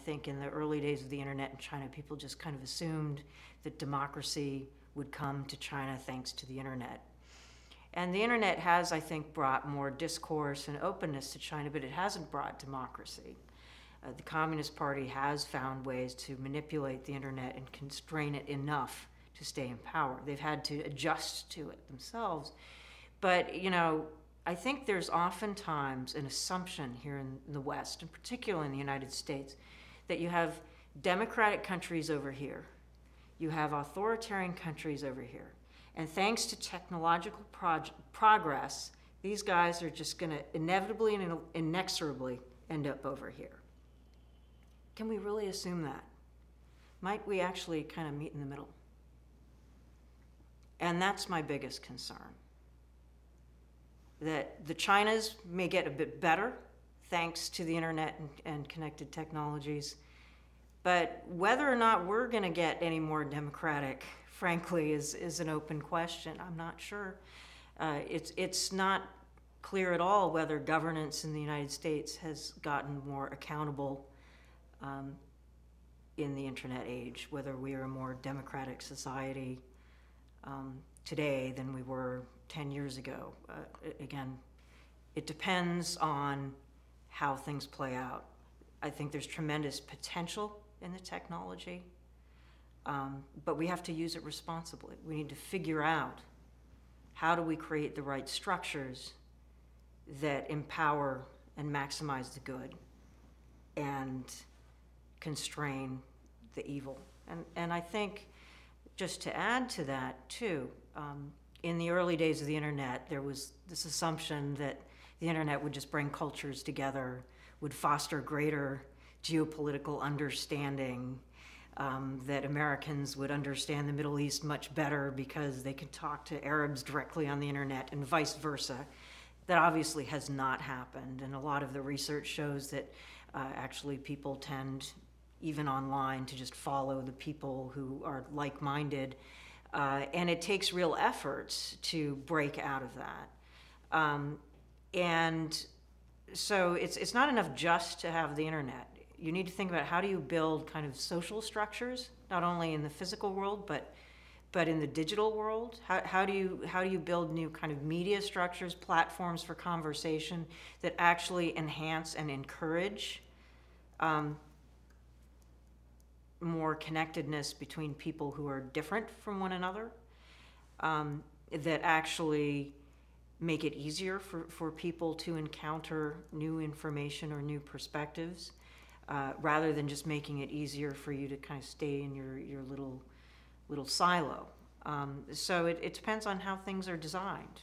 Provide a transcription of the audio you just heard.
think in the early days of the internet in China, people just kind of assumed that democracy would come to China thanks to the internet. And the internet has, I think, brought more discourse and openness to China, but it hasn't brought democracy. The Communist Party has found ways to manipulate the internet and constrain it enough to stay in power. They've had to adjust to it themselves. But, you know, I think there's oftentimes an assumption here in the West, and particularly in the United States, that you have democratic countries over here, you have authoritarian countries over here, and thanks to technological progress, these guys are just going to inevitably and inexorably end up over here. Can we really assume that? Might we actually kind of meet in the middle? And that's my biggest concern. That the Chinas may get a bit better thanks to the internet and connected technologies, but whether or not we're going to get any more democratic, frankly, is an open question. I'm not sure. It's not clear at all whether governance in the United States has gotten more accountable in the internet age, whether we are a more democratic society today than we were 10 years ago. Again, it depends on how things play out. I think there's tremendous potential in the technology, but we have to use it responsibly. We need to figure out how do we create the right structures that empower and maximize the good and constrain the evil. And I think, just to add to that too, in the early days of the internet, there was this assumption that the internet would just bring cultures together, would foster greater geopolitical understanding, that Americans would understand the Middle East much better because they could talk to Arabs directly on the internet and vice versa. That obviously has not happened, and a lot of the research shows that actually people tend, even online, to just follow the people who are like-minded. And it takes real efforts to break out of that. And so it's not enough just to have the internet. You need to think about how do you build kind of social structures, not only in the physical world, but in the digital world. How do you build new kind of media structures, platforms for conversation that actually enhance and encourage more connectedness between people who are different from one another, that actually make it easier for people to encounter new information or new perspectives, rather than just making it easier for you to kind of stay in your little silo. So it depends on how things are designed.